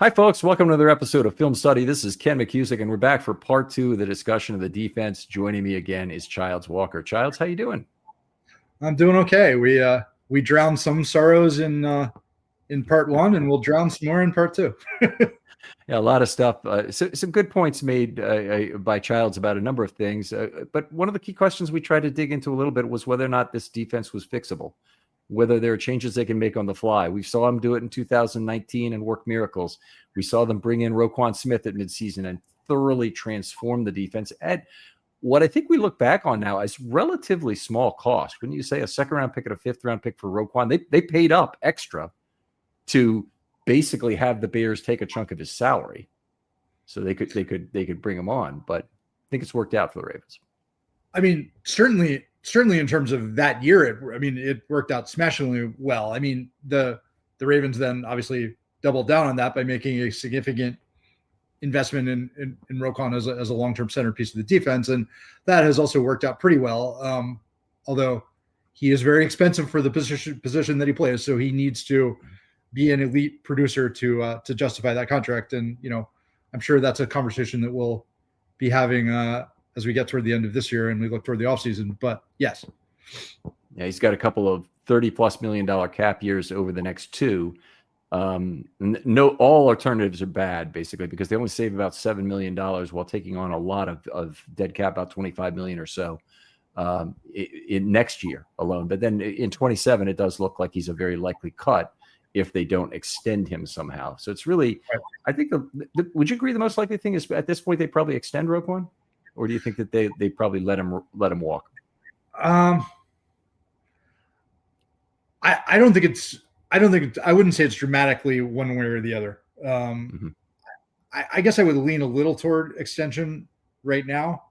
Hi, folks. Welcome to another episode of Film Study. This is Ken McKusick, and we're back for part two of the discussion of the defense. Joining me again is Childs Walker. Childs, how you doing? I'm doing okay. We drowned some sorrows in part one, and we'll drown some more in part two. Yeah, a lot of stuff. Some good points made by Childs about a number of things. But one of the key questions we tried to dig into a little bit was whether or not this defense was fixable, whether there are changes they can make on the fly. We saw them do it in 2019 and work miracles. We saw them bring in Roquan Smith at midseason and thoroughly transform the defense at what I think we look back on now as relatively small cost. When you say a second-round pick and a fifth-round pick for Roquan, they paid up extra to basically have the Bears take a chunk of his salary, so they could bring him on. But I think it's worked out for the Ravens. I mean, certainly in terms of that year, it worked out smashingly well. I mean, the Ravens then obviously doubled down on that by making a significant investment in Roquan as a long-term centerpiece of the defense, and that has also worked out pretty well. Although he is very expensive for the position that he plays, so he needs to be an elite producer to justify that contract. And I'm sure that's a conversation that we'll be having as we get toward the end of this year and we look toward the offseason. But yes. Yeah, he's got a couple of $30+ million cap years over the next two. All alternatives are bad, basically, because they only save about $7 million while taking on a lot of dead cap, about $25 million or so in next year alone. But then in 27, it does look like he's a very likely cut if they don't extend him somehow. So it's really, I think, would you agree the most likely thing is at this point they probably extend Roquan, or do you think that they probably let him walk? I wouldn't say it's dramatically one way or the other. I guess I would lean a little toward extension right now.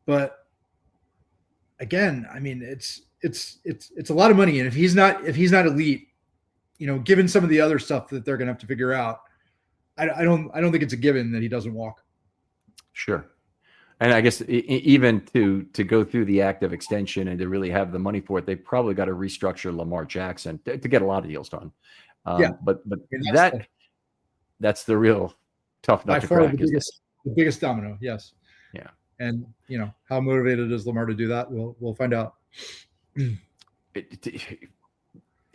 But again, I mean, it's a lot of money, and if he's not elite, given some of the other stuff that they're going to have to figure out, I don't think it's a given that he doesn't walk. Sure. And I guess even to go through the act of extension and to really have the money for it, they probably got to restructure Lamar Jackson to get a lot of deals done. But that's the real tough nut to crack. The biggest domino, yes. Yeah. And how motivated is Lamar to do that? We'll find out.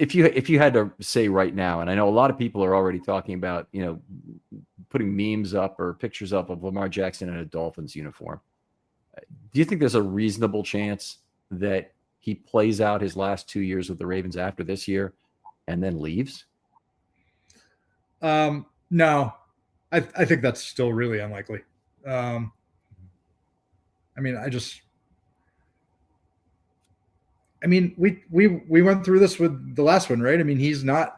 If you had to say right now, and I know a lot of people are already talking about putting memes up or pictures up of Lamar Jackson in a Dolphins uniform, do you think there's a reasonable chance that he plays out his last 2 years with the Ravens after this year and then leaves? No, I think that's still really unlikely. We went through this with the last one, right? I mean, he's not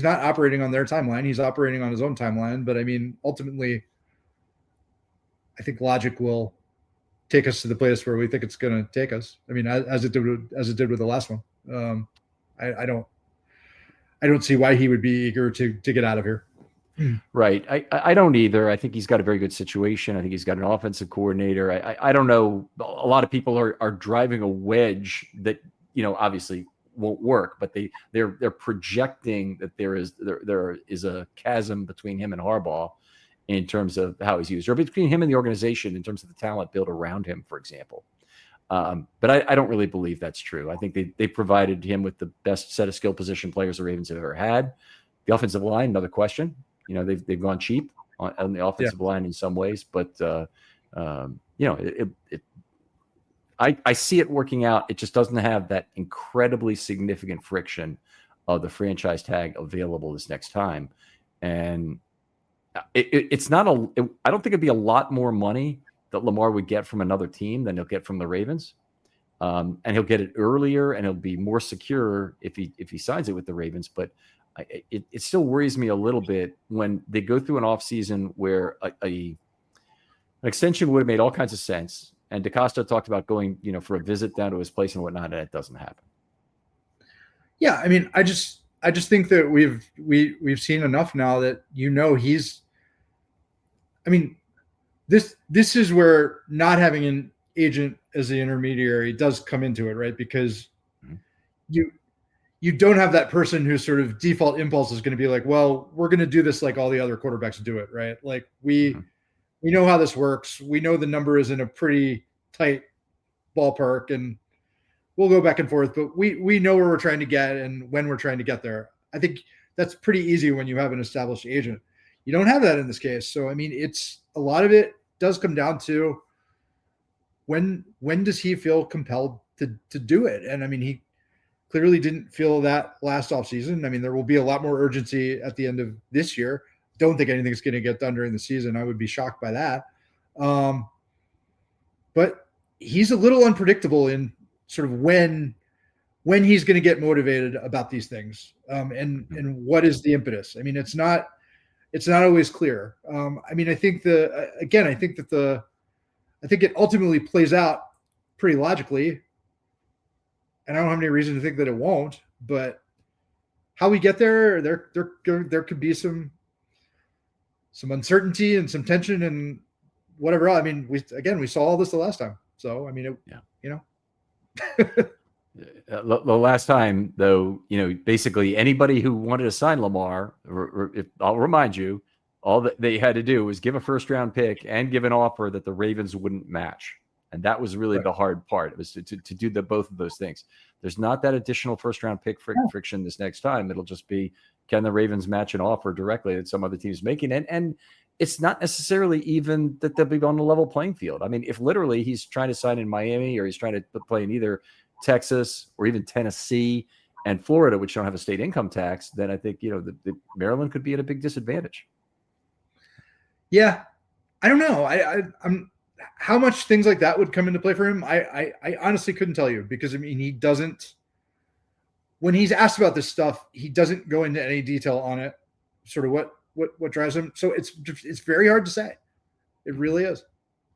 operating on their timeline. He's operating on his own timeline. But I mean, ultimately, I think logic will take us to the place where we think it's going to take us. I mean, as it did with the last one. I don't see why he would be eager to get out of here. Right. I don't either. I think he's got a very good situation. I think he's got an offensive coordinator. I don't know. A lot of people are driving a wedge that, obviously won't work, but they're projecting that there is a chasm between him and Harbaugh in terms of how he's used, or between him and the organization in terms of the talent built around him, for example. But I don't really believe that's true. I think they provided him with the best set of skill position players the Ravens have ever had. The offensive line, another question. They've gone cheap on the offensive line in some ways, but I see it working out. It just doesn't have that incredibly significant friction of the franchise tag available this next time, and it's not I don't think it'd be a lot more money that Lamar would get from another team than he'll get from the Ravens, and he'll get it earlier, and he'll be more secure if he signs it with the Ravens, but. It still worries me a little bit when they go through an offseason where an extension would have made all kinds of sense. And DaCosta talked about going, for a visit down to his place and whatnot, and it doesn't happen. Yeah, I mean, I just think that we've seen enough now that he's. I mean, this is where not having an agent as the intermediary does come into it, right? Because you don't have that person whose sort of default impulse is going to be like, well, we're going to do this like all the other quarterbacks do it, right? Like we know how this works. We know the number is in a pretty tight ballpark, and we'll go back and forth, but we know where we're trying to get and when we're trying to get there. I think that's pretty easy when you have an established agent. You don't have that in this case. So, I mean, it's a lot of it does come down to when does he feel compelled to do it? And I mean, he clearly didn't feel that last offseason. I mean, there will be a lot more urgency at the end of this year. Don't think anything's going to get done during the season. I would be shocked by that. But he's a little unpredictable in sort of when he's going to get motivated about these things, and what is the impetus. I mean, it's not always clear. I mean, I think I think it ultimately plays out pretty logically, and I don't have any reason to think that it won't. But how we get there could be some uncertainty and some tension and whatever else. I mean, we saw all this the last time. So, I mean, the last time, though, basically anybody who wanted to sign Lamar, I'll remind you, all that they had to do was give a first-round pick and give an offer that the Ravens wouldn't match. And that was really the hard part. It was to do both of those things. There's not that additional first-round pick friction this next time. It'll just be, can the Ravens match an offer directly that some other team's making? And it's not necessarily even that they'll be on the level playing field. I mean, if literally he's trying to sign in Miami, or he's trying to play in either Texas or even Tennessee and Florida, which don't have a state income tax, then I think, the Maryland could be at a big disadvantage. Yeah. I don't know. I'm how much things like that would come into play for him. I honestly couldn't tell you, because I mean, he doesn't, when he's asked about this stuff, he doesn't go into any detail on it, sort of what drives him. So it's very hard to say. It really is.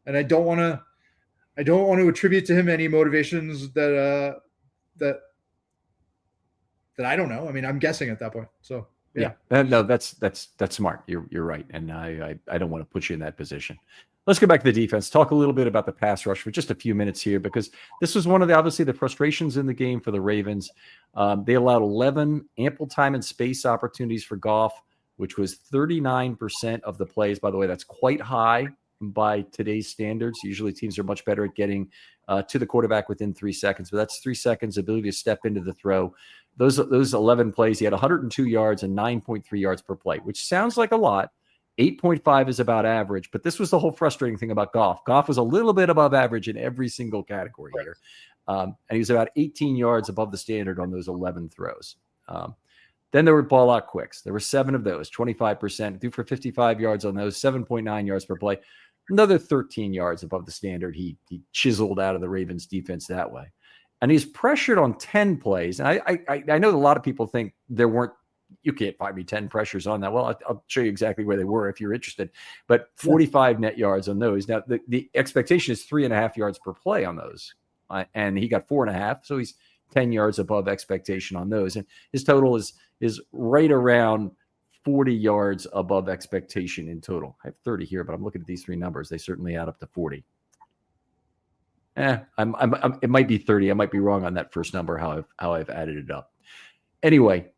And I don't want to attribute to him any motivations that I don't know. I mean, I'm guessing at that point. So yeah. No, that's smart. You're right. And I don't want to put you in that position. Let's go back to the defense. Talk a little bit about the pass rush for just a few minutes here, because this was one of obviously the frustrations in the game for the Ravens. They allowed 11 ample time and space opportunities for Goff, which was 39% of the plays. By the way, that's quite high by today's standards. Usually teams are much better at getting to the quarterback within 3 seconds, but that's 3 seconds ability to step into the throw. Those 11 plays, he had 102 yards and 9.3 yards per play, which sounds like a lot. 8.5 is about average, but this was the whole frustrating thing about Goff. Goff was a little bit above average in every single category here. And he was about 18 yards above the standard on those 11 throws. Then there were ball out quicks. There were 7 of those, 25%, threw for 55 yards on those, 7.9 yards per play. Another 13 yards above the standard. He chiseled out of the Ravens defense that way. And he's pressured on 10 plays. And I know a lot of people think there weren't, you can't find me 10 pressures on that. Well, I'll show you exactly where they were if you're interested. But 45 net yards on those. Now, the expectation is 3.5 yards per play on those. And he got 4.5. So he's 10 yards above expectation on those. And his total is right around 40 yards above expectation in total. I have 30 here, but I'm looking at these 3 numbers. They certainly add up to 40. It might be 30. I might be wrong on that first number, how I've added it up. Anyway,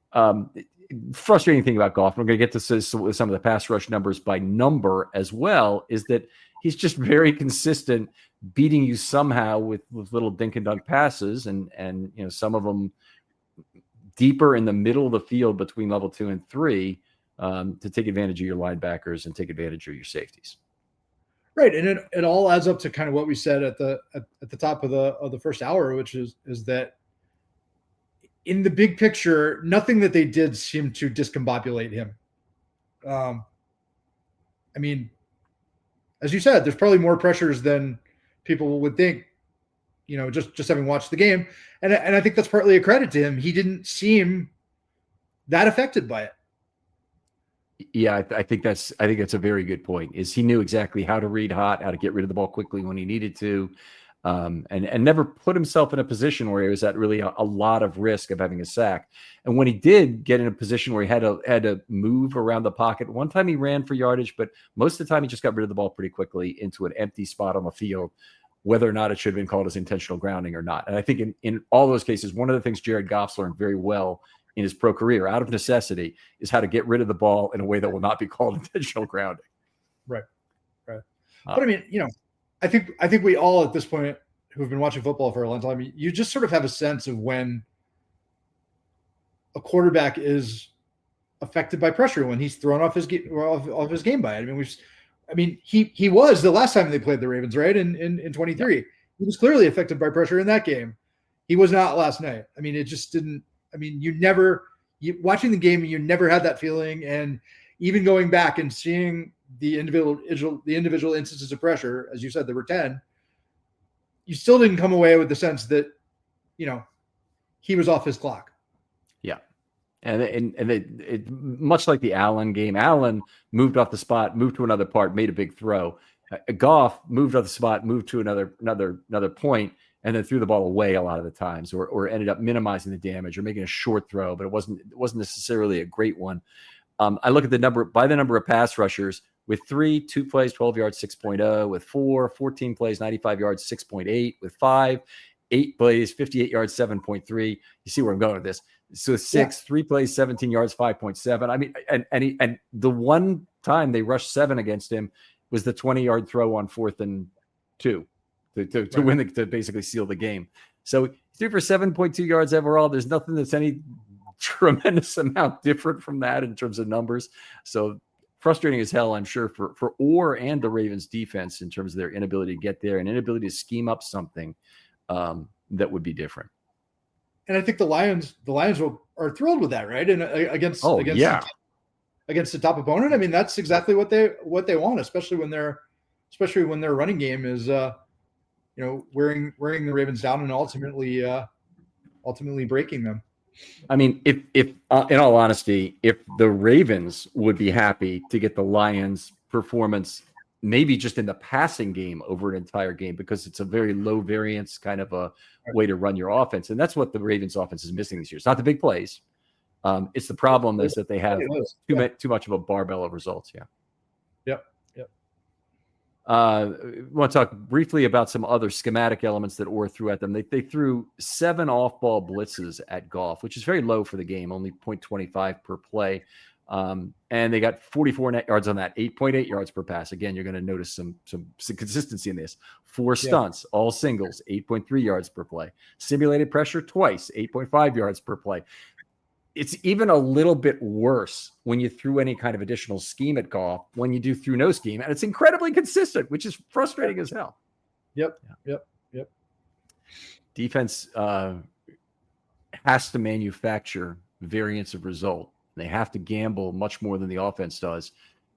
frustrating thing about Goff, and we're going to get to some of the pass rush numbers by number as well, is that he's just very consistent, beating you somehow with little dink and dunk passes, and some of them deeper in the middle of the field between level 2 and 3 to take advantage of your linebackers and take advantage of your safeties. Right, and it all adds up to kind of what we said at the top of the first hour, which is that in the big picture, nothing that they did seemed to discombobulate him. I mean, as you said, there's probably more pressures than people would think, just having watched the game. And I think that's partly a credit to him. He didn't seem that affected by it. Yeah, I think that's a very good point. Is he knew exactly how to read hot, how to get rid of the ball quickly when he needed to, and never put himself in a position where he was at really a lot of risk of having a sack. And when he did get in a position where he had to move around the pocket, one time he ran for yardage, but most of the time he just got rid of the ball pretty quickly into an empty spot on the field whether or not it should have been called as intentional grounding or not. And I think in all those cases, one of the things Jared Goff's learned very well in his pro career, out of necessity, is how to get rid of the ball in a way that will not be called intentional grounding. Right. But I mean, I think we all at this point who've been watching football for a long time, you just sort of have a sense of when a quarterback is affected by pressure, when he's thrown off his game by it. He was the last time they played the Ravens, right? In 23, he was clearly affected by pressure in that game. He was not last night. I mean, it just didn't. I mean, watching the game, you never had that feeling, and even going back and seeing the individual instances of pressure, as you said, there were 10. You still didn't come away with the sense that, he was off his clock. Yeah. And it much like the Allen game, Allen moved off the spot, moved to another part, made a big throw. Goff moved off the spot, moved to another point, and then threw the ball away a lot of the times, or ended up minimizing the damage or making a short throw, but it wasn't necessarily a great one. I look at the number of pass rushers. With 3, 2 plays, 12 yards, 6.0. With 4, 14 plays, 95 yards, 6.8. With 5, 8 plays, 58 yards, 7.3. You see where I'm going with this. So 6, 3 plays, 17 yards, 5.7. I mean, and the one time they rushed 7 against him was the 20-yard throw on 4th and 2 to win to basically seal the game. So he threw for 7.2 yards overall. There's nothing that's any tremendous amount different from that in terms of numbers. So frustrating as hell, I'm sure, for Orr and the Ravens defense in terms of their inability to get there and inability to scheme up something that would be different. And I think the Lions are thrilled with that, right? And against the top opponent, I mean, that's exactly what they want, especially when their running game is wearing the Ravens down and ultimately breaking them. I mean, if in all honesty, if the Ravens would be happy to get the Lions' performance, maybe just in the passing game over an entire game, because it's a very low variance kind of a way to run your offense. And that's what the Ravens offense is missing this year. It's not the big plays. It's the problem is that they have too much of a barbell of results. Yeah. Yep. We want to talk briefly about some other schematic elements that Orr threw at them. They threw 7 off-ball blitzes at Goff, which is very low for the game, only 0.25 per play. And they got 44 net yards on that, 8.8 yards per pass. Again, you're going to notice some consistency in this. 4 stunts, all singles, 8.3 yards per play. Simulated pressure twice, 8.5 yards per play. It's even a little bit worse when you threw any kind of additional scheme at Goff when you do through no scheme, and it's incredibly consistent, which is frustrating as hell. Yep. Defense has to manufacture variance of result. They have to gamble much more than the offense does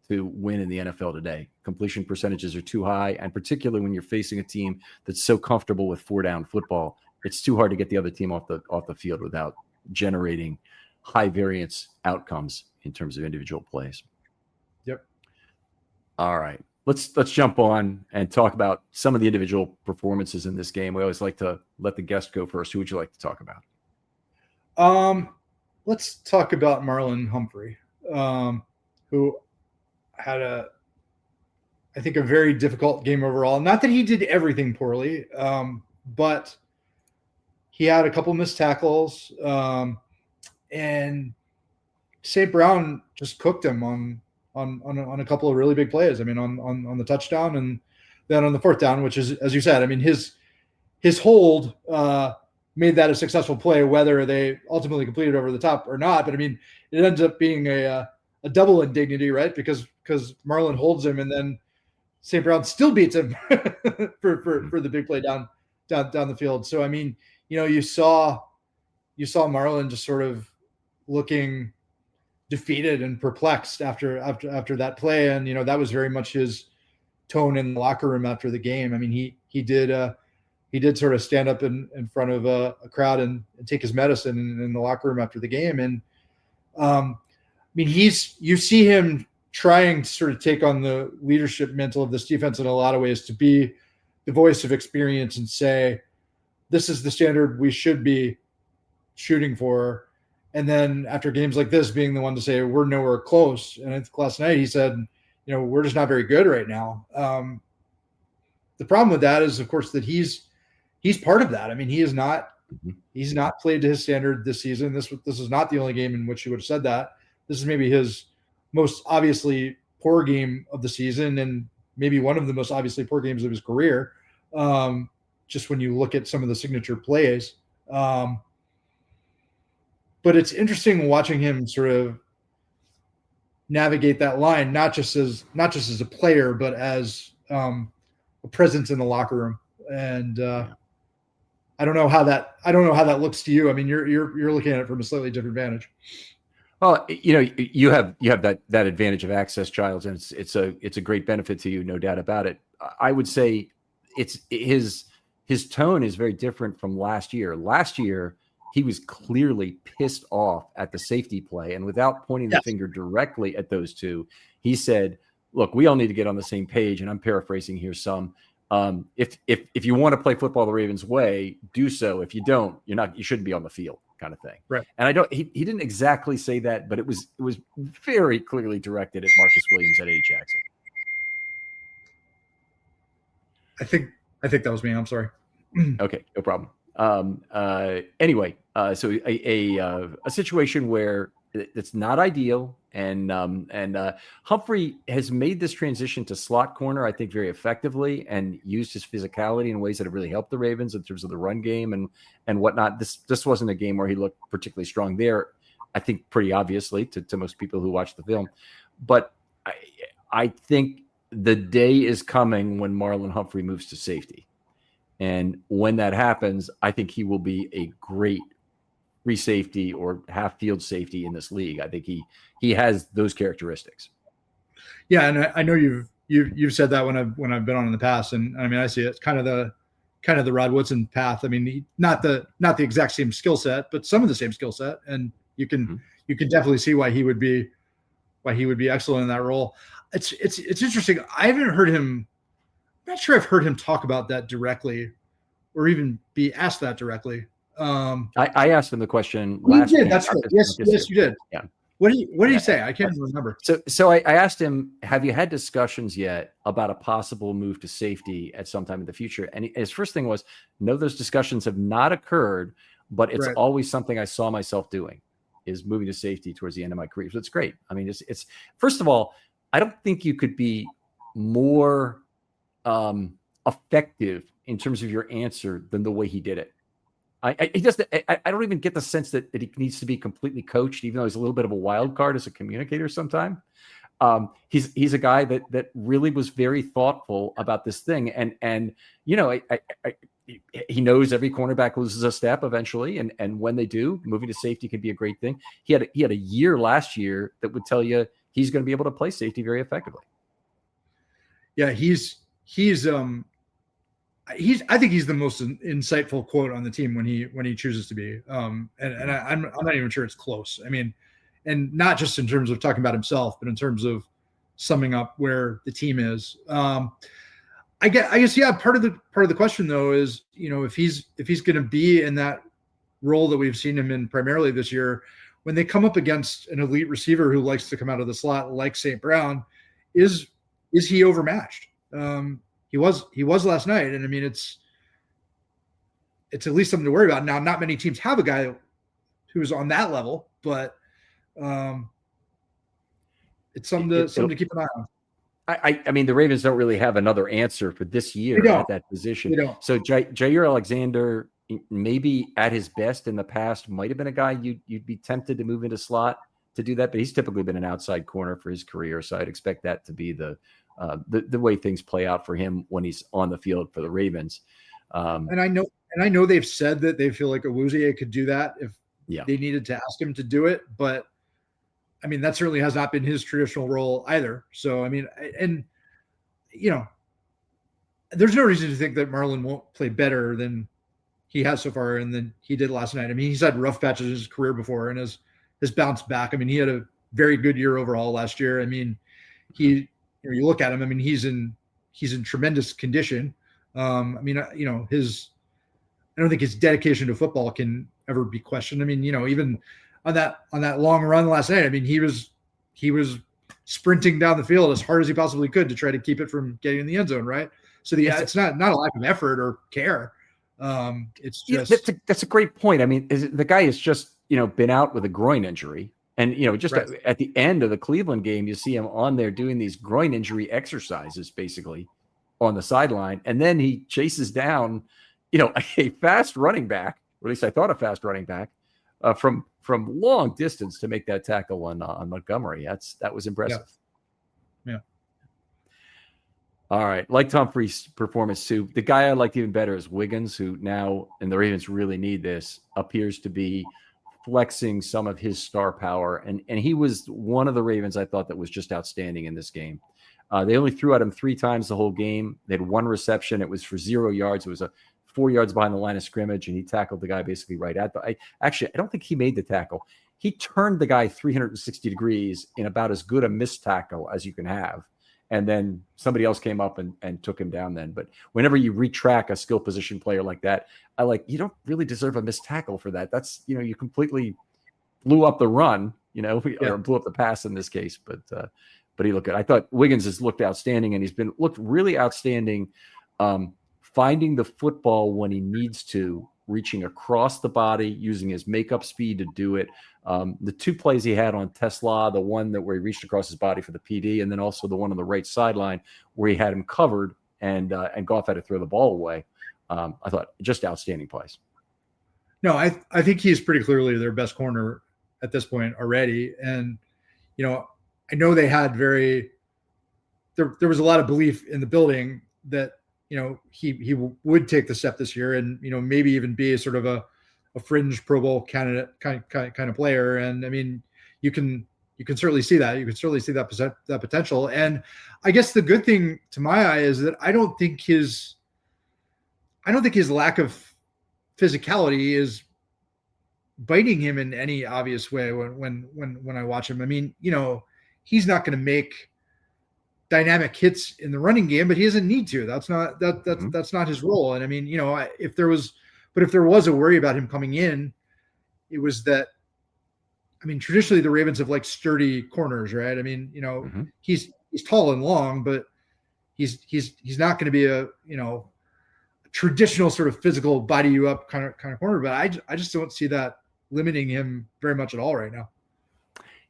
to win in the NFL today. Completion percentages are too high, and particularly when you're facing a team that's so comfortable with 4-down football, it's too hard to get the other team off the field without generating high variance outcomes in terms of individual plays. Yep. All right. Let's jump on and talk about some of the individual performances in this game. We always like to let the guest go first. Who would you like to talk about? Let's talk about Marlon Humphrey, who had I think a very difficult game overall. Not that he did everything poorly, but he had a couple missed tackles. And St. Brown just cooked him on a couple of really big plays. I mean, on the touchdown and then on the 4th down, which is, as you said, I mean, his hold made that a successful play, whether they ultimately completed over the top or not. But I mean, it ends up being a double indignity, right? Because Marlon holds him and then St. Brown still beats him for the big play down the field. So, I mean, you saw Marlon just sort of looking defeated and perplexed after that play. And, that was very much his tone in the locker room after the game. I mean, he did sort of stand up in front of a crowd and take his medicine in the locker room after the game. And, I mean, you see him trying to sort of take on the leadership mantle of this defense in a lot of ways, to be the voice of experience and say, this is the standard we should be shooting for. And then after games like this, being the one to say we're nowhere close. And I think last night he said, we're just not very good right now. the problem with that is, of course, that he's part of that. I mean, he's not played to his standard this season. This is not the only game in which he would have said that. This is maybe his most obviously poor game of the season, and maybe one of the most obviously poor games of his career. Just when you look at some of the signature plays. But it's interesting watching him sort of navigate that line, not just as a player, but as a presence in the locker room. And I don't know how that looks to you. I mean, you're looking at it from a slightly different vantage. Well, you have that advantage of access, Giles, and it's a great benefit to you, no doubt about it. I would say it's his tone is very different from last year. Last year, he was clearly pissed off at the safety play, and without pointing the finger directly at those two, he said, "Look, we all need to get on the same page." And I'm paraphrasing here some. If you want to play football the Ravens way, do so. If you don't, you shouldn't be on the field, kind of thing. Right. And he didn't exactly say that, but it was very clearly directed at Marcus Williams and Eddie Jackson. I think that was me. I'm sorry. Okay, no problem. Anyway, so a situation where it's not ideal, and Humphrey has made this transition to slot corner, I think, very effectively, and used his physicality in ways that have really helped the Ravens in terms of the run game and whatnot. This wasn't a game where he looked particularly strong there, I think, pretty obviously to most people who watch the film. But I think the day is coming when Marlon Humphrey moves to safety. And when that happens, I think he will be a great free safety or half field safety in this league. I think he has those characteristics. Yeah, and I know you've said that when I've been on in the past, and I mean I see it's kind of the Rod Woodson path. I mean, not the exact same skill set, but some of the same skill set, and you can definitely see why he would be excellent in that role. It's interesting. I haven't heard him. I'm not sure I've heard him talk about that directly, or even be asked that directly. I asked him the question last week. That's right. Yes, you did. Yeah. What did he say? I can't remember. So I asked him, have you had discussions yet about a possible move to safety at some time in the future? And his first thing was, no, those discussions have not occurred, but it's always something I saw myself doing, is moving to safety towards the end of my career. So it's great. I mean, it's first of all, I don't think you could be more effective in terms of your answer than the way he did it. I don't even get the sense that he needs to be completely coached, even though he's a little bit of a wild card as a communicator sometimes. He's a guy that really was very thoughtful about this thing. And he knows every cornerback loses a step eventually. And when they do, moving to safety can be a great thing. He had a year last year that would tell you he's going to be able to play safety very effectively. Yeah, I think he's the most insightful quote on the team when he chooses to be. I'm not even sure it's close. I mean, and not just in terms of talking about himself, but in terms of summing up where the team is. I guess yeah. Part of the question though is, if he's going to be in that role that we've seen him in primarily this year, when they come up against an elite receiver who likes to come out of the slot like St. Brown, is he overmatched? He was last night, and I mean it's at least something to worry about. Now, not many teams have a guy who's on that level, but it's something to keep an eye on. I mean, the Ravens don't really have another answer for this year at that position. So Jair Alexander, maybe at his best in the past, might have been a guy you'd be tempted to move into slot to do that, but he's typically been an outside corner for his career, so I'd expect that to be the way things play out for him when he's on the field for the Ravens. And I know they've said that they feel like Awuzie could do that if they needed to ask him to do it, but I mean, that certainly has not been his traditional role either. So, I mean, and there's no reason to think that Marlon won't play better than he has so far and than he did last night. I mean, he's had rough patches in his career before and has bounced back. I mean, he had a very good year overall last year. I mean, you look at him, I mean, he's in tremendous condition. I mean, I don't think his dedication to football can ever be questioned. I mean, even on that long run last night, I mean, he was sprinting down the field as hard as he possibly could to try to keep it from getting in the end zone. Right. So it's not a lack of effort or care. It's just that's a great point. I mean, the guy has just been out with a groin injury, and just right. at the end of the Cleveland game, you see him on there doing these groin injury exercises, basically on the sideline, and then he chases down, a fast running back, or at least I thought a fast running back, from long distance to make that tackle on Montgomery. That was impressive. Yeah. All right. Like Humphrey's performance too. The guy I liked even better is Wiggins, who now, and the Ravens really need this, appears to be flexing some of his star power. And he was one of the Ravens I thought that was just outstanding in this game. They only threw at him 3 times the whole game. They had 1 reception. It was for 0 yards. It was 4 yards behind the line of scrimmage, and he tackled the guy basically right at the. I don't think he made the tackle. He turned the guy 360 degrees in about as good a missed tackle as you can have. And then somebody else came up and took him down then. But whenever you retrack a skill position player like that, you don't really deserve a missed tackle for that. That's, you completely blew up the run, or blew up the pass in this case. But he looked good. I thought Wiggins has looked outstanding, and he's looked really outstanding finding the football when he needs to, reaching across the body, using his makeup speed to do it. The 2 plays he had on Tesla, the one where he reached across his body for the PD, and then also the one on the right sideline where he had him covered and Goff had to throw the ball away. I thought just outstanding plays. No, I think he's pretty clearly their best corner at this point already. And, I know they had there was a lot of belief in the building that, he would take the step this year and, maybe even be a sort of a fringe Pro Bowl candidate kind of player. And I mean, you can certainly see that. You can certainly see that potential. And I guess the good thing to my eye is that I don't think his lack of physicality is biting him in any obvious way when I watch him. I mean, he's not going to make dynamic hits in the running game, but he doesn't need to. That's not his role. And I mean, if there was a worry about him coming in, it was that, I mean, traditionally the Ravens have sturdy corners, right? I mean, he's tall and long, but he's not going to be a traditional sort of physical body you up kind of corner. But I just don't see that limiting him very much at all right now.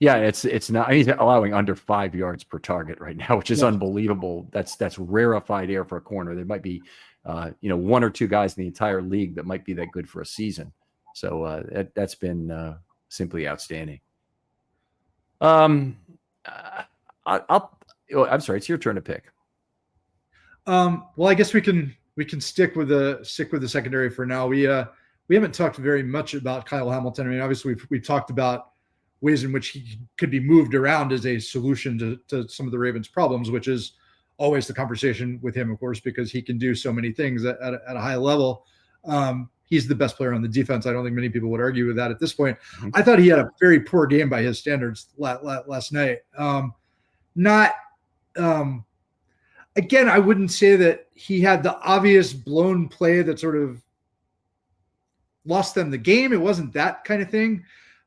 Yeah, it's not. He's allowing under 5 yards per target right now, which is unbelievable. That's rarefied air for a corner. There might be, 1 or 2 guys in the entire league that might be that good for a season. So that's been simply outstanding. I'm sorry, it's your turn to pick. Well, I guess we can stick with the secondary for now. We haven't talked very much about Kyle Hamilton. I mean, obviously we've talked about ways in which he could be moved around as a solution to some of the Ravens' problems, which is always the conversation with him, of course, because he can do so many things at a high level. He's the best player on the defense. I don't think many people would argue with that at this point. Mm-hmm. I thought he had a very poor game by his standards last night. Again, I wouldn't say that he had the obvious blown play that sort of lost them the game. It wasn't that kind of thing.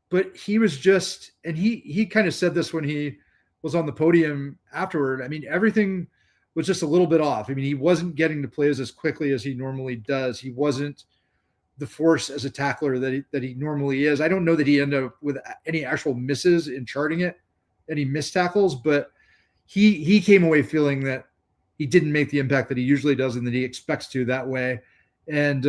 But he was just, and he kind of said this when he was on the podium afterward. I mean, everything was just a little bit off. I mean, he wasn't getting the plays as quickly as he normally does. He wasn't the force as a tackler that he normally is. I don't know that he ended up with any actual misses in charting it, any missed tackles, but he came away feeling that he didn't make the impact that he usually does and that he expects to that way. And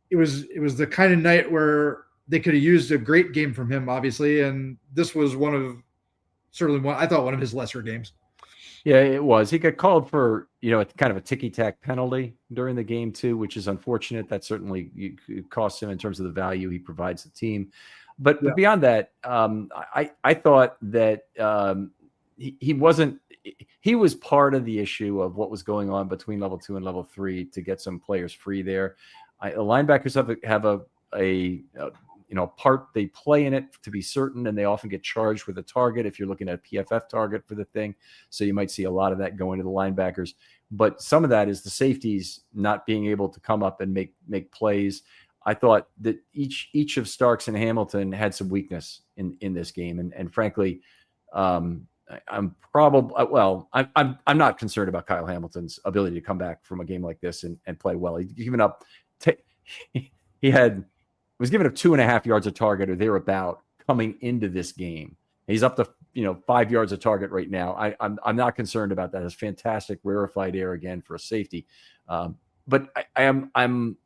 it was the kind of night where they could have used a great game from him, obviously. And this was I thought one of his lesser games. Yeah, it was. He got called for, kind of a ticky-tack penalty during the game too, which is unfortunate. That certainly cost him in terms of the value he provides the team. But beyond that, I thought that he was part of the issue of what was going on between level 2 and level 3 to get some players free there. The linebackers have a part they play in it to be certain, and they often get charged with a target if you're looking at a PFF target for the thing. So you might see a lot of that going to the linebackers. But some of that is the safeties not being able to come up and make plays. I thought that each of Starks and Hamilton had some weakness in this game. And frankly, I'm probably I'm not concerned about Kyle Hamilton's ability to come back from a game like this and play well. He's given up. He was given up 2.5 yards a target or thereabout coming into this game. He's up to 5 yards a target right now. I'm not concerned about that. It's fantastic rarefied air again for a safety, but I'm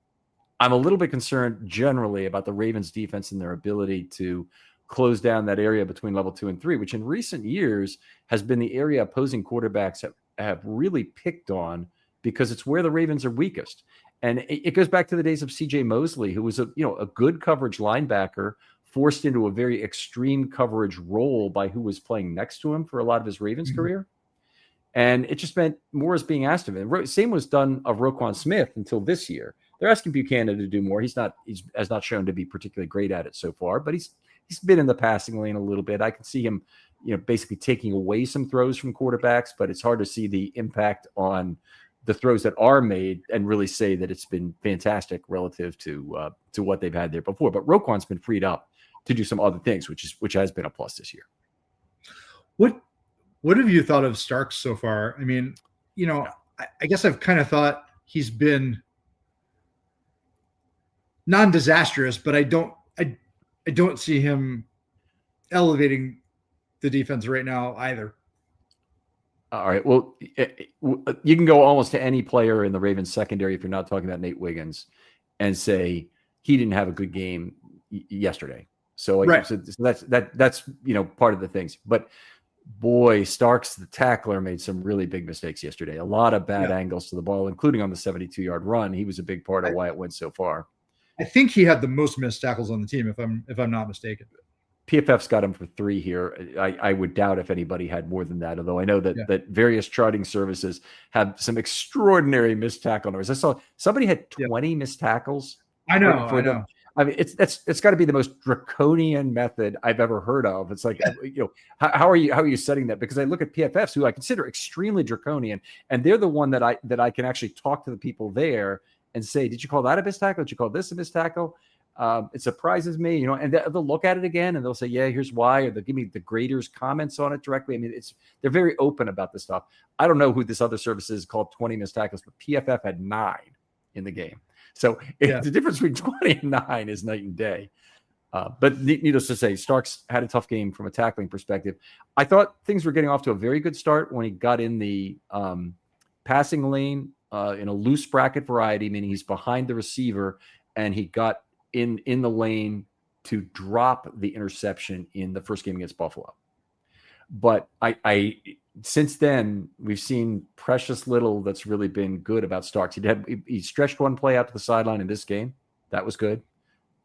a little bit concerned generally about the Ravens defense and their ability to close down that area between level 2 and 3, which in recent years has been the area opposing quarterbacks have really picked on because it's where the Ravens are weakest. And it goes back to the days of C.J. Mosley, who was a good coverage linebacker forced into a very extreme coverage role by who was playing next to him for a lot of his Ravens career. And it just meant more is being asked of him. Same was done of Roquan Smith until this year. They're asking Buchanan to do more. He has not shown to be particularly great at it so far, but he's been in the passing lane a little bit. I can see him, basically taking away some throws from quarterbacks, but it's hard to see the impact on the throws that are made and really say that it's been fantastic relative to what they've had there before. But Roquan's been freed up to do some other things, which has been a plus this year. What have you thought of Starks so far? I mean, I guess I've kind of thought he's been non-disastrous, but I don't see him elevating the defense right now either. All right. Well, you can go almost to any player in the Ravens secondary if you're not talking about Nate Wiggins and say he didn't have a good game yesterday. So, right. So that's part of the things. But boy, Starks, the tackler, made some really big mistakes yesterday. A lot of bad angles to the ball, including on the 72-yard run. He was a big part of why it went so far. I think he had the most missed tackles on the team, if I'm not mistaken. PFF's got him for 3 here. I would doubt if anybody had more than that, although I know that various charting services have some extraordinary missed tackle numbers. I saw somebody had 20 missed tackles. I know. I mean, it's got to be the most draconian method I've ever heard of. It's like, how are you setting that? Because I look at PFFs, who I consider extremely draconian, and they're the one that I can actually talk to the people there and say, did you call that a missed tackle? Did you call this a missed tackle? It surprises me, and they'll look at it again and they'll say, yeah, here's why, or they'll give me the graders' comments on it directly. I mean, they're very open about this stuff. I don't know who this other service is called 20 missed tackles, but PFF had 9 in the game. So the difference between 20 and 9 is night and day. But needless to say, Starks had a tough game from a tackling perspective. I thought things were getting off to a very good start when he got in the passing lane in a loose bracket variety, meaning he's behind the receiver, and he got in the lane to drop the interception in the first game against Buffalo. But I since then we've seen precious little that's really been good about Starks. He stretched one play out to the sideline in this game. That was good.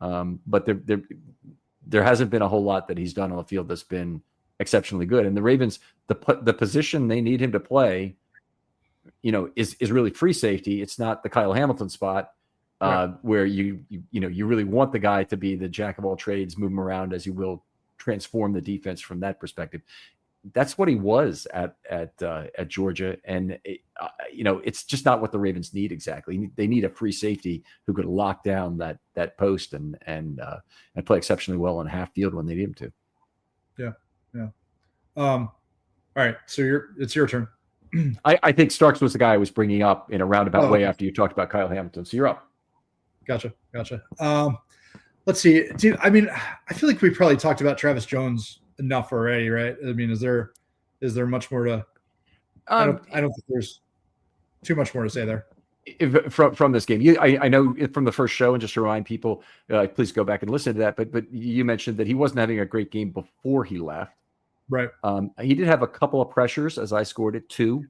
But there hasn't been a whole lot that he's done on the field that's been exceptionally good. And the Ravens, the position they need him to play, is really free safety. It's not the Kyle Hamilton spot. Where you really want the guy to be the jack of all trades, move him around as you will transform the defense from that perspective. That's what he was at Georgia, and it's just not what the Ravens need exactly. They need a free safety who could lock down that post and play exceptionally well on half field when they need him to. Yeah. All right, so it's your turn. I think Starks was the guy I was bringing up in a roundabout way after you talked about Kyle Hamilton. So you're up. Gotcha. Let's see. I mean, I feel like we probably talked about Travis Jones enough already, right? I mean, is there much more to? I don't think there's too much more to say there. From this game, I know from the first show, and just to remind people, please go back and listen to that. But you mentioned that he wasn't having a great game before he left. Right. He did have a couple of pressures, as I scored it, 2.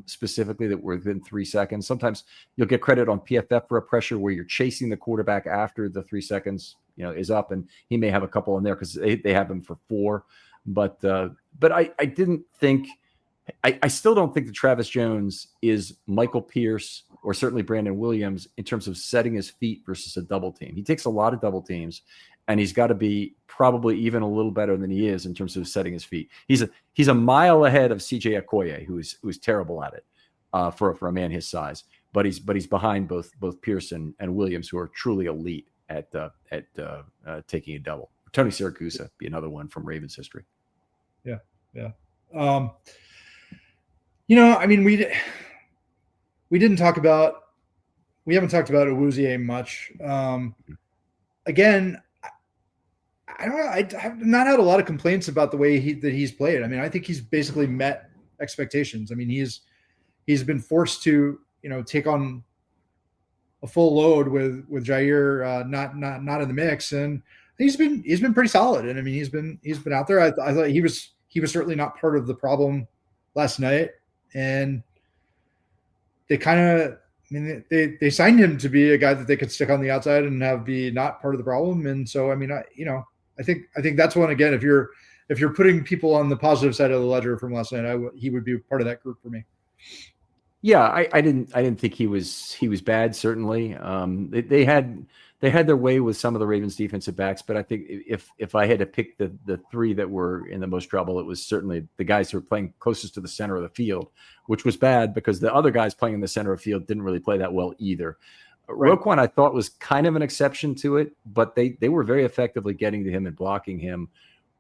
Specifically that were within 3 seconds. Sometimes you'll get credit on PFF for a pressure where you're chasing the quarterback after the 3 seconds is up, and he may have a couple in there because they have him for 4. But I didn't think I still don't think that Travis Jones is Michael Pierce or certainly Brandon Williams in terms of setting his feet versus a double team. He takes a lot of double teams, and he's got to be probably even a little better than he is in terms of setting his feet. He's a mile ahead of CJ Okoye, who's terrible at it for a man his size. But he's behind both Pierce and Williams, who are truly elite at taking a double. Tony Siragusa be another one from Ravens history. Yeah. Um, I mean, we didn't talk about we haven't talked about Awuzie much. Again, I don't know. I have not had a lot of complaints about the way that he's played. I mean, I think he's basically met expectations. I mean, he's been forced to take on a full load with Jair not in the mix, and he's been pretty solid. And I mean, he's been out there. I thought he was certainly not part of the problem last night, and they kind of. I mean, they signed him to be a guy that they could stick on the outside and have be not part of the problem. And so, I mean, I think that's one again. If you're putting people on the positive side of the ledger from last night, he would be part of that group for me. Yeah, I didn't think he was bad. Certainly, they had their way with some of the Ravens defensive backs, but I think if I had to pick the three that were in the most trouble, it was certainly the guys who were playing closest to the center of the field, which was bad because the other guys playing in the center of the field didn't really play that well either. Right. Roquan, I thought, was kind of an exception to it, but they were very effectively getting to him and blocking him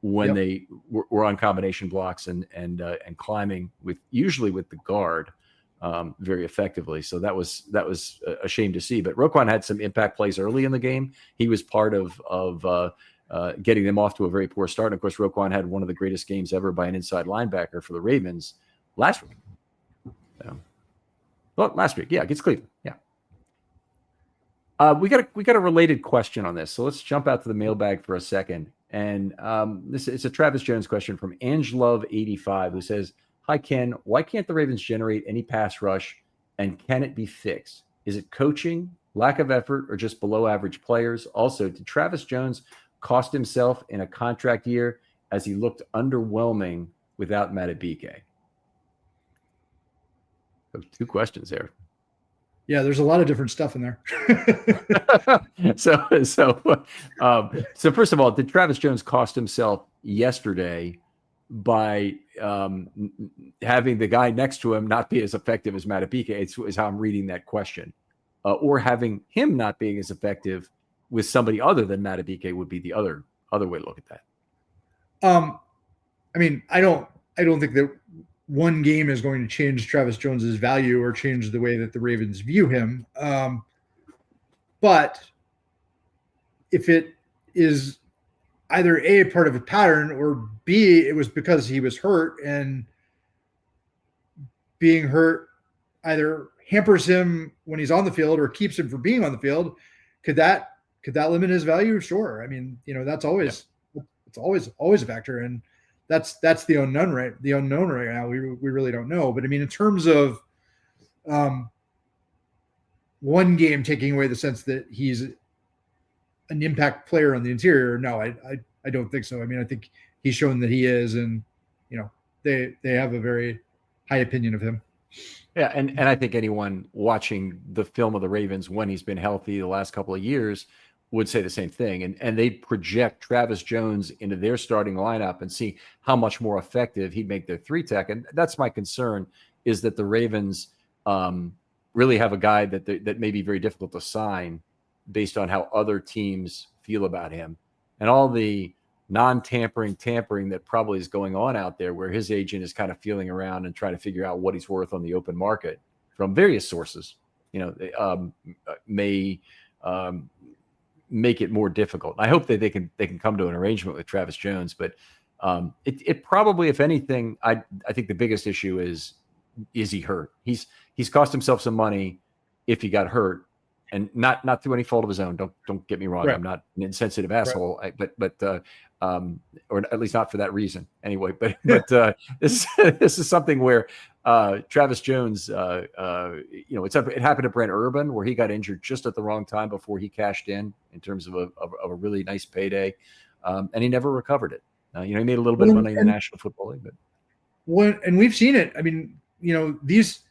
when they were on combination blocks and climbing usually with the guard. Very effectively. So that was a shame to see. But Roquan had some impact plays early in the game. He was part of getting them off to a very poor start. And of course, Roquan had one of the greatest games ever by an inside linebacker for the Ravens last week. Last week, yeah, against Cleveland, yeah. We got a related question on this, so let's jump out to the mailbag for a second. And this is a Travis Jones question from Angelove85, who says, "Hi, Ken. Why can't the Ravens generate any pass rush, and can it be fixed? Is it coaching, lack of effort, or just below average players? Also, did Travis Jones cost himself in a contract year as he looked underwhelming without Madubuike?" Two questions there. Yeah, there's a lot of different stuff in there. So first of all, did Travis Jones cost himself yesterday by having the guy next to him not be as effective as Madubuike? Is how I'm reading that question, or having him not being as effective with somebody other than Madubuike would be the other way to look at that. I mean, I don't think that one game is going to change Travis Jones's value or change the way that the Ravens view him. But if it is either A, part of a pattern, or B, it was because he was hurt, and being hurt either hampers him when he's on the field or keeps him from being on the field, could that limit his value? Sure. I mean, that's always it's always a factor, and that's the unknown right now. We really don't know. But I mean, in terms of one game taking away the sense that he's an impact player on the interior, no, I don't think so. I mean, I think he's shown that he is, and they have a very high opinion of him. Yeah, and I think anyone watching the film of the Ravens when he's been healthy the last couple of years would say the same thing. And they project Travis Jones into their starting lineup and see how much more effective he'd make their three tech. And that's my concern, is that the Ravens really have a guy that may be very difficult to sign based on how other teams feel about him. And all the non-tampering that probably is going on out there, where his agent is kind of feeling around and trying to figure out what he's worth on the open market from various sources, may make it more difficult. I hope that they can come to an arrangement with Travis Jones, but it probably, if anything, I think the biggest issue is he hurt? He's cost himself some money if he got hurt, and not through any fault of his own. Don't get me wrong. Right. I'm not an insensitive asshole, right. but or at least not for that reason anyway. But this is something where Travis Jones, it happened to Brent Urban, where he got injured just at the wrong time before he cashed in terms of a really nice payday, and he never recovered it. He made a little bit of money in the National Football League, but and we've seen it. I mean, these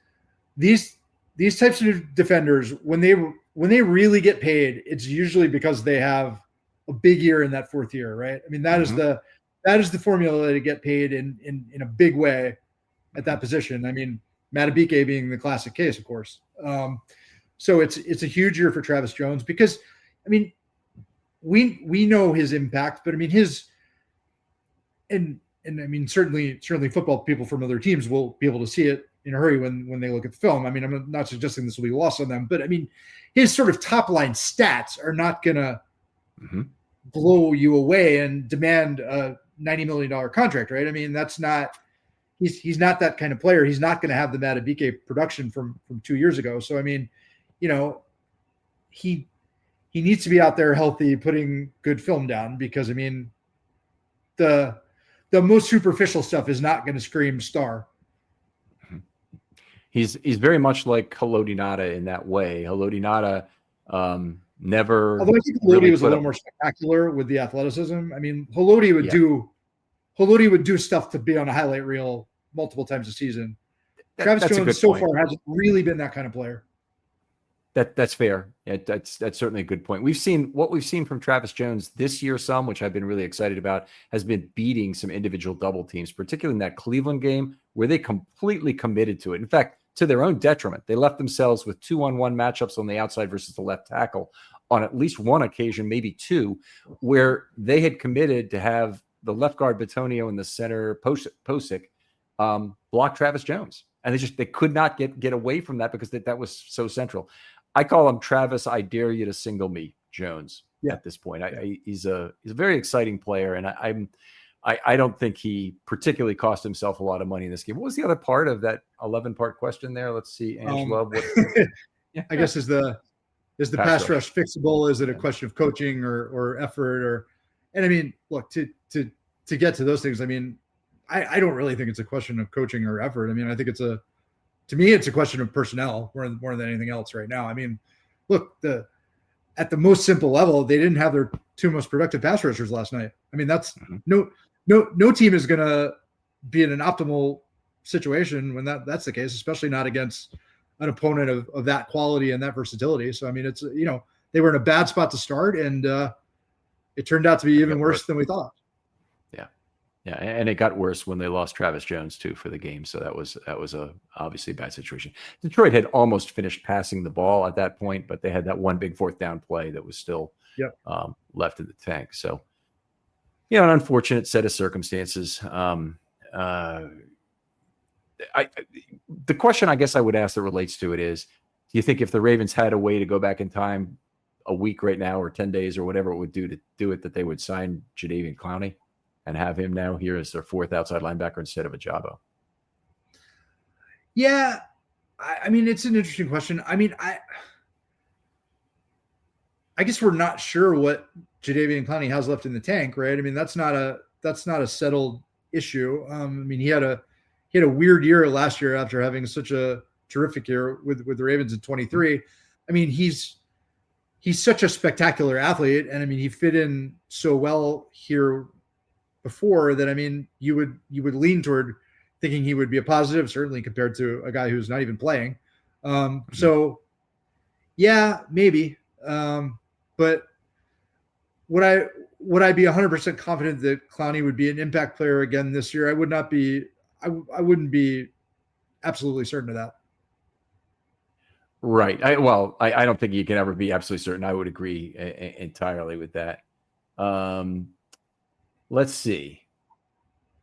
types of defenders, when they really get paid, it's usually because they have a big year in that fourth year, right? I mean, that is the formula to get paid in a big way at that position. I mean, Madubuike being the classic case, of course. So it's a huge year for Travis Jones because, I mean, we know his impact, but I mean, and I mean, certainly football people from other teams will be able to see it in a hurry when they look at the film. I mean, I'm not suggesting this will be lost on them, but I mean, his sort of top line stats are not going to blow you away and demand a $90 million contract, right? I mean, that's not, he's not that kind of player. He's not going to have the Matabike production from 2 years ago. So, I mean, you know, he needs to be out there healthy, putting good film down, because I mean, the most superficial stuff is not going to scream star. He's very much like Haloti Ngata in that way. Haloti Ngata never. Although I think Haloti was a little more spectacular with the athleticism. I mean, Haloti would do stuff to be on a highlight reel multiple times a season. Travis Jones so far hasn't really been that kind of player. That's fair. Yeah, that's certainly a good point. We've seen from Travis Jones this year, which I've been really excited about, has been beating some individual double teams, particularly in that Cleveland game where they completely committed to it. In fact, to their own detriment, they left themselves with 2-on-1 matchups on the outside versus the left tackle on at least one occasion, maybe two, where they had committed to have the left guard Bitonio and the center Posick block Travis Jones. And they could not get away from that because that was so central. I call him Travis, I dare you to single me Jones at this point. He's a very exciting player, and I don't think he particularly cost himself a lot of money in this game. What was the other part of that 11-part question there? Let's see, Angela. I guess is the pass rush fixable? Is it a question of coaching or effort? And I mean, look, to get to those things, I mean, I don't really think it's a question of coaching or effort. I mean, I think to me, it's a question of personnel more than anything else right now. I mean, look, at the most simple level, they didn't have their two most productive pass rushers last night. I mean, that's no team is going to be in an optimal situation when that's the case, especially not against an opponent of that quality and that versatility. So, I mean, it's, they were in a bad spot to start, and it turned out to be even worse than we thought. Yeah, and it got worse when they lost Travis Jones too for the game. So that was obviously a bad situation. Detroit had almost finished passing the ball at that point, but they had that one big fourth down play that was still left in the tank. So, an unfortunate set of circumstances. The question I guess I would ask that relates to it is, do you think if the Ravens had a way to go back in time a week right now or 10 days or whatever it would do to do it, that they would sign Jadeveon Clowney and have him now here as their fourth outside linebacker instead of Ajabo? Yeah. I mean, it's an interesting question. I mean, I guess we're not sure what Jadeveon Clowney has left in the tank, right? I mean, that's not a settled issue. I mean, he had a weird year last year after having such a terrific year with the Ravens in 23. I mean, he's such a spectacular athlete, and I mean, he fit in so well here before that. I mean, you would lean toward thinking he would be a positive, certainly compared to a guy who's not even playing. So yeah, maybe. But would I be 100% confident that Clowney would be an impact player again this year? I would not be. I wouldn't be absolutely certain of that. Right. I don't think you can ever be absolutely certain. I would agree entirely with that. Let's see.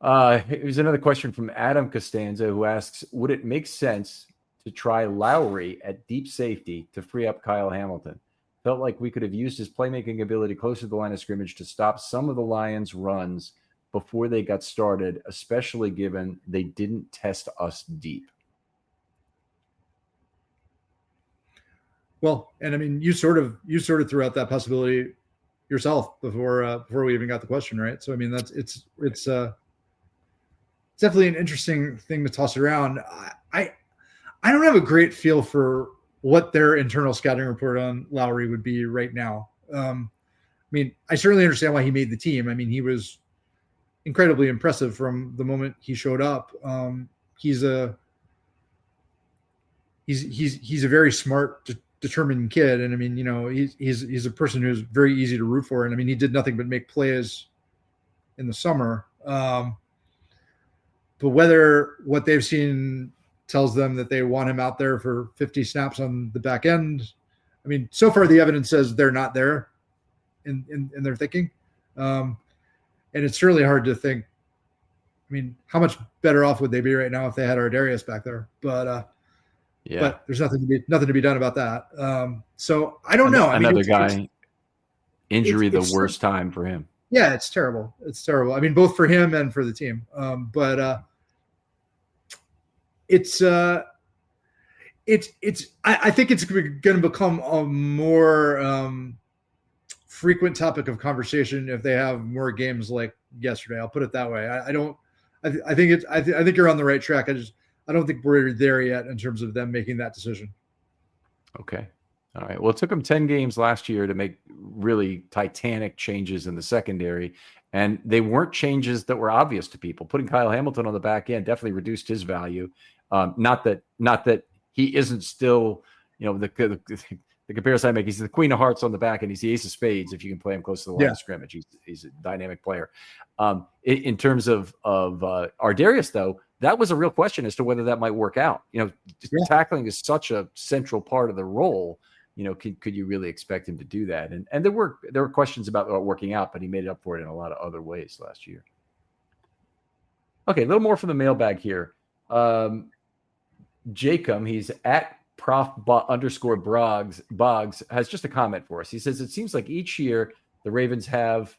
Here's another question from Adam Costanza, who asks, would it make sense to try Lowry at deep safety to free up Kyle Hamilton? Felt like we could have used his playmaking ability closer to the line of scrimmage to stop some of the Lions' runs before they got started, especially given they didn't test us deep. Well, and I mean, you sort of threw out that possibility yourself before we even got the question, right? So I mean, it's definitely an interesting thing to toss around. I don't have a great feel for what their internal scouting report on Lowry would be right now. I mean, I certainly understand why he made the team. I mean, he was incredibly impressive from the moment he showed up. He's a very smart, determined kid, and I mean, he's a person who's very easy to root for. And I mean, he did nothing but make plays in the summer. But whether what they've seen tells them that they want him out there for 50 snaps on the back end, I mean, so far the evidence says they're not there in their thinking. And it's really hard to think mean, how much better off would they be right now if they had Ardarius back there? But there's nothing to be done about that. So I don't know. I mean, another guy, injury, the it's worst time for him. Yeah, it's terrible. It's terrible. I mean, both for him and for the team. But it's I think it's going to become a more frequent topic of conversation if they have more games like yesterday. I'll put it that way. I think you're on the right track. I don't think we're there yet in terms of them making that decision. Okay. All right. Well, it took them 10 games last year to make really titanic changes in the secondary, and they weren't changes that were obvious to people. Putting Kyle Hamilton on the back end definitely reduced his value. Not that he isn't still, the comparison I make, he's the queen of hearts on the back and he's the ace of spades if you can play him close to the line of scrimmage. He's a dynamic player. In terms of Ardarius, though, that was a real question as to whether that might work out. Tackling is such a central part of the role. Could you really expect him to do that? And there were questions about working out, but he made up for it in a lot of other ways last year. Okay, a little more from the mailbag here. Jacob, he's at Prof_Boggs has just a comment for us. He says, it seems like each year the Ravens have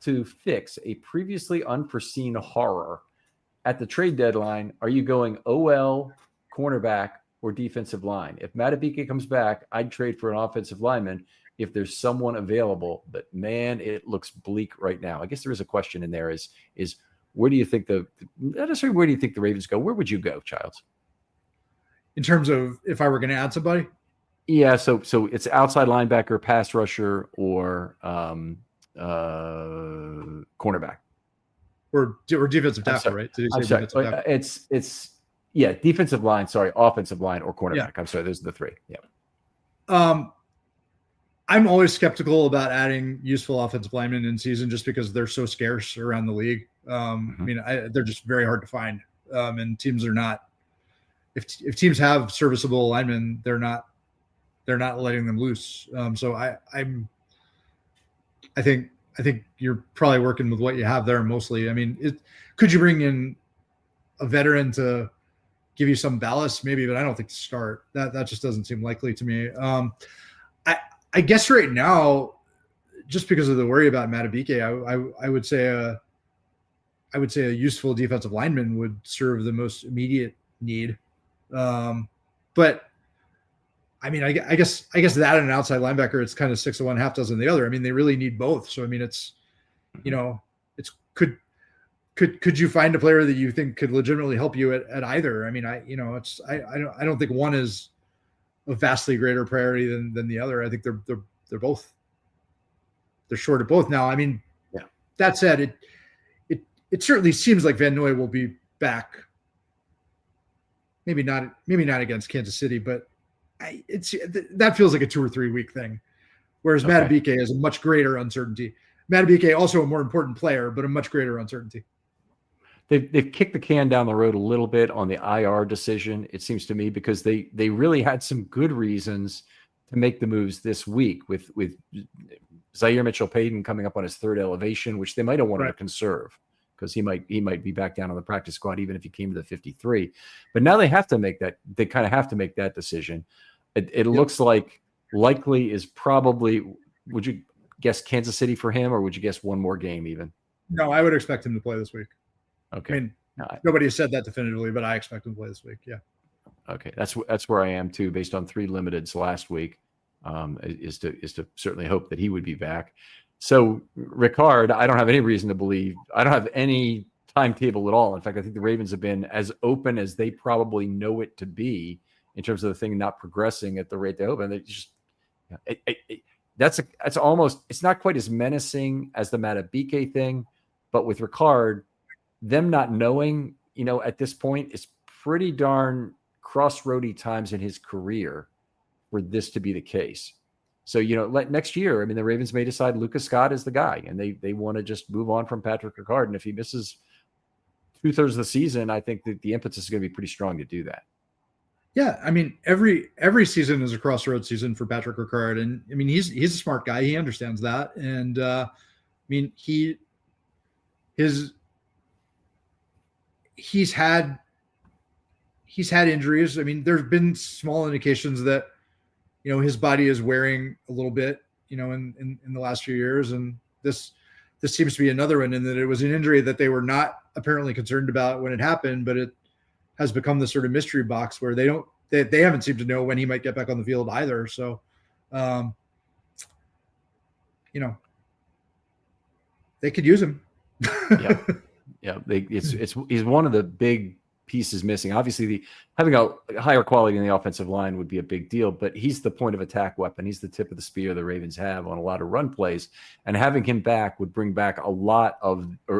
to fix a previously unforeseen horror. At the trade deadline, are you going OL, cornerback, or defensive line? If Madubuike comes back, I'd trade for an offensive lineman if there's someone available. But man, it looks bleak right now. I guess there is a question in there is where do you think not necessarily where do you think the Ravens go? Where would you go, Childs? In terms of if I were going to add somebody? Yeah, so it's outside linebacker, pass rusher, or cornerback. Or defensive tackle, right? Did you say defensive tackle? It's defensive line, offensive line or cornerback. Yeah. I'm sorry, those are the three. Yeah. I'm always skeptical about adding useful offensive linemen in season just because they're so scarce around the league. I mean, they're just very hard to find. And teams are not, if teams have serviceable linemen, they're not letting them loose. So I think you're probably working with what you have there mostly. I mean, could you bring in a veteran to give you some ballast? Maybe, but I don't think to start. That just doesn't seem likely to me. I guess right now, just because of the worry about Madubuike, I would say a useful defensive lineman would serve the most immediate need. But I mean, I guess that and an outside linebacker, it's kind of 6 of one, half dozen of the other. I mean, they really need both. So I mean, it's could you find a player that you think could legitimately help you at either? I mean, I don't think one is a vastly greater priority than the other. I think they're both, they're short of both now. I mean, that said, it certainly seems like Van Noy will be back. Maybe not against Kansas City, but that feels like a 2 or 3 week thing. Whereas Madubuike has a much greater uncertainty. Madubuike also a more important player, but a much greater uncertainty. They've kicked the can down the road a little bit on the IR decision, it seems to me, because they really had some good reasons to make the moves this week with Zaire Mitchell-Payton coming up on his 3rd elevation, which they might have wanted to conserve because he might be back down on the practice squad even if he came to the 53. But now they have to make that. They kind of have to make that decision. It looks like likely is probably. Would you guess Kansas City for him, or would you guess one more game even? No, I would expect him to play this week. Okay. I mean, nobody has said that definitively, but I expect him to play this week. Yeah. Okay, that's where I am too, based on 3 limiteds last week. Is to certainly hope that he would be back. So Ricard, I don't have any reason to believe. I don't have any timetable at all. In fact, I think the Ravens have been as open as they probably know it to be in terms of the thing not progressing at the rate they hope. And they just that's almost, it's not quite as menacing as the Madubuike thing, but with Ricard, them not knowing, at this point, is pretty darn crossroady times in his career for this to be the case. So, next year, I mean, the Ravens may decide Lucas Scott is the guy, and they want to just move on from Patrick Ricard. And if he misses 2/3 of the season, I think that the impetus is going to be pretty strong to do that. Yeah, I mean, every season is a crossroads season for Patrick Ricard, and I mean, he's a smart guy. He understands that, and I mean, his he's had injuries. I mean, there's been small indications that, his body is wearing a little bit, in the last few years. And this seems to be another one, in that it was an injury that they were not apparently concerned about when it happened, but it has become this sort of mystery box where they haven't seemed to know when he might get back on the field either. So, they could use him. Yeah. He's one of the big pieces missing. Obviously, having a higher quality in the offensive line would be a big deal, but he's the point of attack weapon. He's the tip of the spear the Ravens have on a lot of run plays, and having him back would bring back or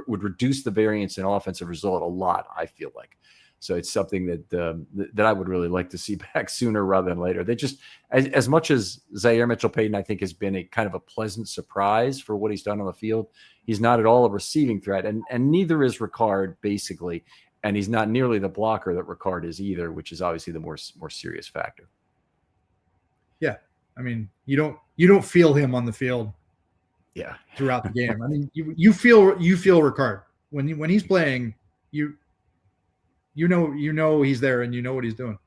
would reduce the variance in offensive result a lot, I feel like. So it's something that I would really like to see back sooner rather than later. They just, as much as Zaire Mitchell-Payton, I think, has been a kind of a pleasant surprise for what he's done on the field, he's not at all a receiving threat, and neither is Ricard, basically. And he's not nearly the blocker that Ricard is either, which is obviously the more serious factor. Yeah. I mean, you don't feel him on the field. Yeah. Throughout the game. I mean, you feel Ricard when he's playing, you know he's there and you know what he's doing.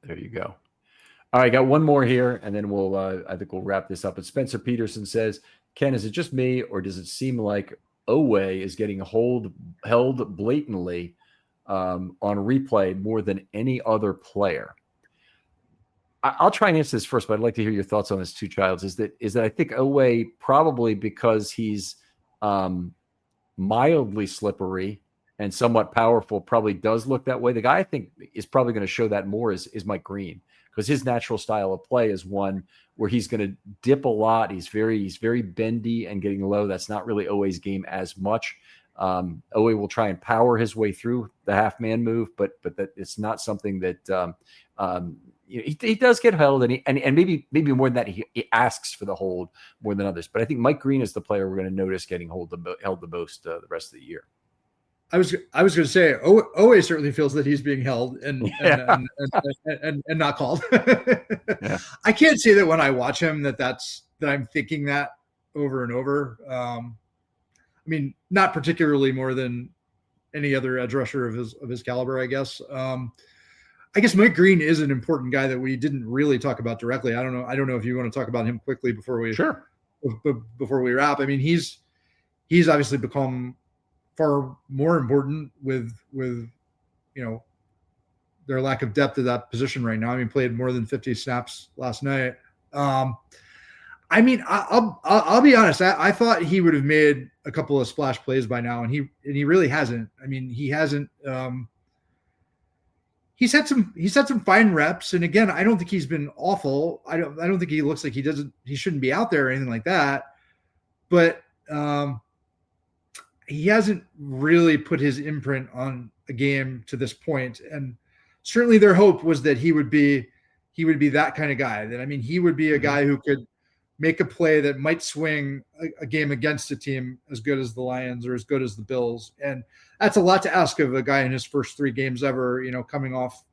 There you go. All right, got one more here, and then I think we'll wrap this up. But Spencer Peterson says, Ken, is it just me, or does it seem like Owe is getting held blatantly on replay more than any other player? I'll try and answer this first, but I'd like to hear your thoughts on this too, Childs. Is that I think Owe, probably because he's mildly slippery and somewhat powerful, probably does look that way. The guy I think is probably going to show that more is Mike Green, because his natural style of play is one where he's going to dip a lot. He's very bendy and getting low. That's not really Owe's game as much. Owe will try and power his way through the half man move, but that it's not something that he does get held, and maybe more than that, he asks for the hold more than others. But I think Mike Green is the player we're going to notice getting held the most the rest of the year. I was going to say Owe certainly feels that he's being held and not called. Yeah. I can't say that when I watch him that I'm thinking that over and over. I mean, not particularly more than any other edge rusher of his caliber, I guess. I guess Mike Green is an important guy that we didn't really talk about directly. I don't know if you want to talk about him quickly before we wrap. I mean, he's obviously become far more important with their lack of depth at that position right now. I mean, played more than 50 snaps last night. I mean, I'll be honest. I thought he would have made a couple of splash plays by now, and he really hasn't. I mean, he hasn't. He's had some fine reps, and again, I don't think he's been awful. I don't think he looks like he shouldn't be out there or anything like that. But he hasn't really put his imprint on a game to this point, and certainly their hope was that he would be that kind of guy. That, I mean, he would be a guy who could make a play that might swing a game against a team as good as the Lions or as good as the Bills. And that's a lot to ask of a guy in his first 3 games ever, coming off,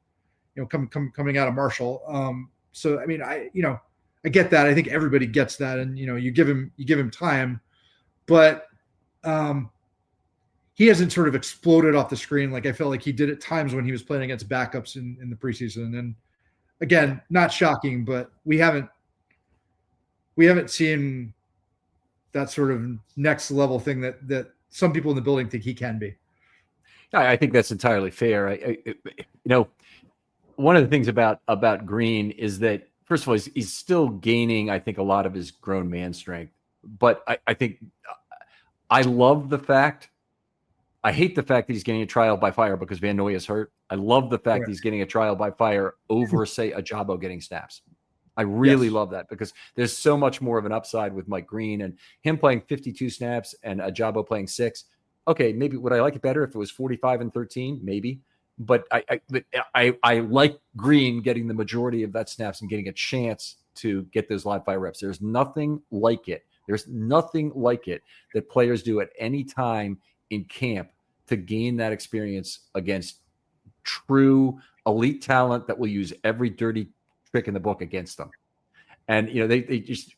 coming out of Marshall. So, I mean, I get that. I think everybody gets that. And, you give him time, but he hasn't sort of exploded off the screen like I felt like he did at times when he was playing against backups in the preseason. And again, not shocking, but we haven't seen that sort of next level thing that some people in the building think he can be. I think that's entirely fair. One of the things about Green is that, first of all, he's still gaining, I think, a lot of his grown man strength. But I think I love the fact. I hate the fact that he's getting a trial by fire because Van Noy is hurt. I love the fact that he's getting a trial by fire over, say, Ajabo getting snaps. I really love that, because there's so much more of an upside with Mike Green and him playing 52 snaps and Ajabo playing 6. Okay, maybe would I like it better if it was 45 and 13? Maybe. But I like Green getting the majority of that snaps and getting a chance to get those live fire reps. There's nothing like it. There's nothing like it that players do at any time in camp to gain that experience against true elite talent that will use every dirty trick in the book against them. And, they just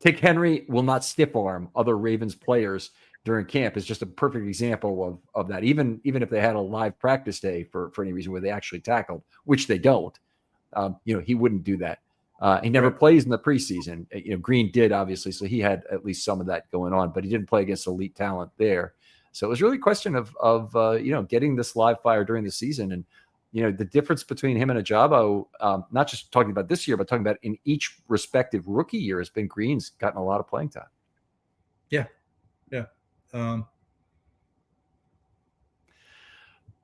take Henry will not stiff arm other Ravens players during camp is just a perfect example of that. Even if they had a live practice day for any reason where they actually tackled, which they don't, he wouldn't do that. He never plays in the preseason. Green did, obviously, so he had at least some of that going on, but he didn't play against elite talent there. So it was really a question of getting this live fire during the season. And the difference between him and Ajabo, not just talking about this year, but talking about in each respective rookie year, has been Green's gotten a lot of playing time. Yeah.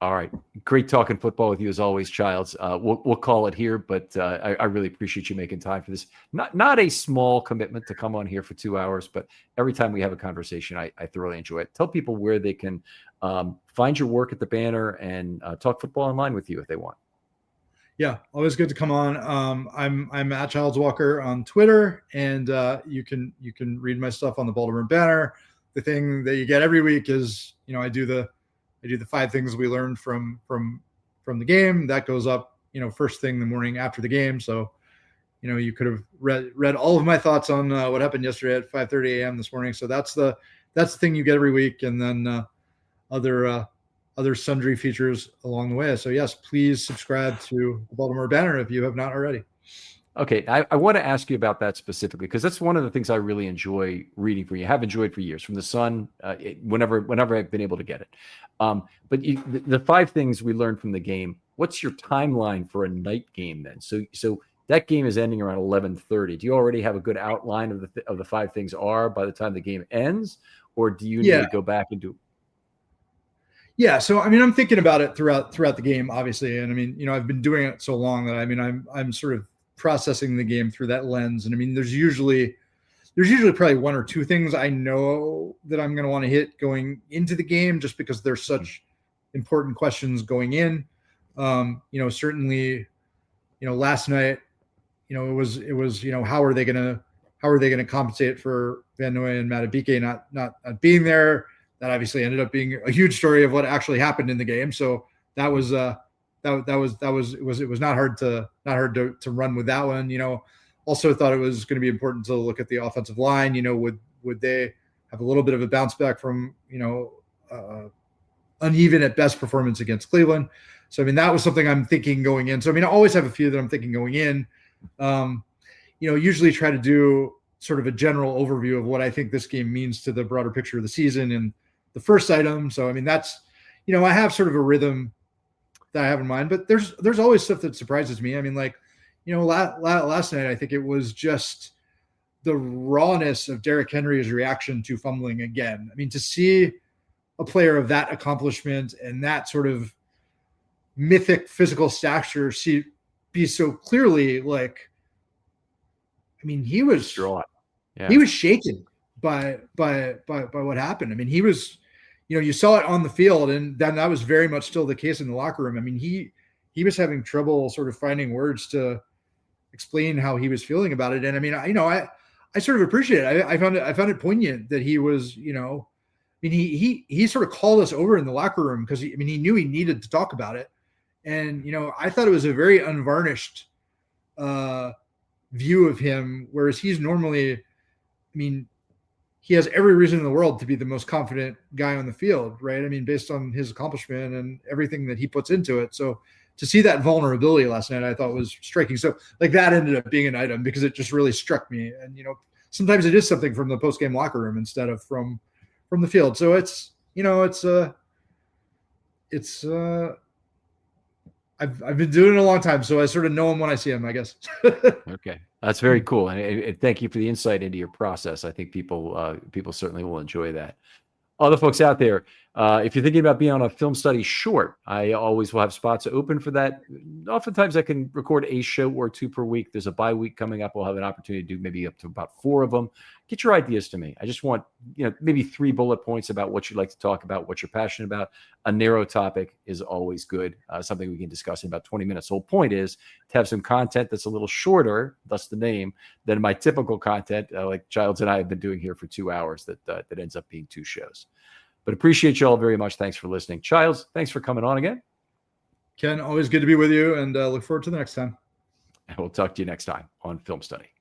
All right. Great talking football with you as always, Childs. We'll call it here, but I really appreciate you making time for this. Not a small commitment to come on here for 2 hours, but every time we have a conversation, I thoroughly enjoy it. Tell people where they can find your work at the Banner and talk football online with you if they want. Yeah, always good to come on. I'm at Childs Walker on Twitter, and you can read my stuff on the Baltimore Banner. The thing that you get every week is, I do the 5 things we learned from the game. That goes up, first thing the morning after the game. So, you could have read all of my thoughts on what happened yesterday at 5:30 a.m. this morning. So that's the thing you get every week, and then other sundry features along the way. So yes, please subscribe to the Baltimore Banner if you have not already. Okay, I want to ask you about that specifically because that's one of the things I really enjoy reading for you. Have enjoyed for years from the Sun, whenever I've been able to get it. But the 5 things we learned from the game. What's your timeline for a night game then? So that game is ending around 11:30. Do you already have a good outline of the 5 things are by the time the game ends, or do you need to go back and do? Yeah, so I'm thinking about it throughout the game, obviously, and I've been doing it so long that I'm sort of processing the game through that lens. And there's usually probably 1 or 2 things I know that I'm going to want to hit going into the game, just because there's such important questions going in. Certainly, last night, it was how are they going to compensate for Van Noy and Matabike not being there? That obviously ended up being a huge story of what actually happened in the game. So that was it was not hard to run with that one. Also thought it was going to be important to look at the offensive line. Would they have a little bit of a bounce back from uneven at best performance against Cleveland? So that was something I'm thinking going in. So I always have a few that I'm thinking going in. Usually try to do sort of a general overview of what I think this game means to the broader picture of the season and the first item. So that's I have sort of a rhythm that I have in mind, but there's always stuff that surprises me. Last night, I think it was just the rawness of Derrick Henry's reaction to fumbling again. To see a player of that accomplishment and that sort of mythic physical stature be so clearly he was distraught. Yeah. He was shaken by what happened. He was, you saw it on the field, and then that was very much still the case in the locker room. He was having trouble sort of finding words to explain how he was feeling about it. And I sort of appreciate it. I found it poignant that he was, he sort of called us over in the locker room because he knew he needed to talk about it. And, I thought it was a very unvarnished view of him, whereas he's normally, he has every reason in the world to be the most confident guy on the field, right? Based on his accomplishment and everything that he puts into it. So to see that vulnerability last night, I thought was striking. So that ended up being an item because it just really struck me. And, sometimes it is something from the post-game locker room instead of from the field. So I've been doing it a long time, so I sort of know him when I see him, I guess. Okay, that's very cool, and thank you for the insight into your process. I think people certainly will enjoy that. Other folks out there, if you're thinking about being on a film study short, I always will have spots open for that. Oftentimes I can record a show or 2 per week. There's a bye week coming up. We'll have an opportunity to do maybe up to about 4 of them. Get your ideas to me. I just want, maybe 3 bullet points about what you'd like to talk about, what you're passionate about. A narrow topic is always good. Something we can discuss in about 20 minutes. The whole point is to have some content that's a little shorter, thus the name, than my typical content, like Childs and I have been doing here for 2 hours that ends up being 2 shows. But appreciate you all very much. Thanks for listening. Childs, thanks for coming on again. Ken, always good to be with you, and look forward to the next time. And we'll talk to you next time on Film Study.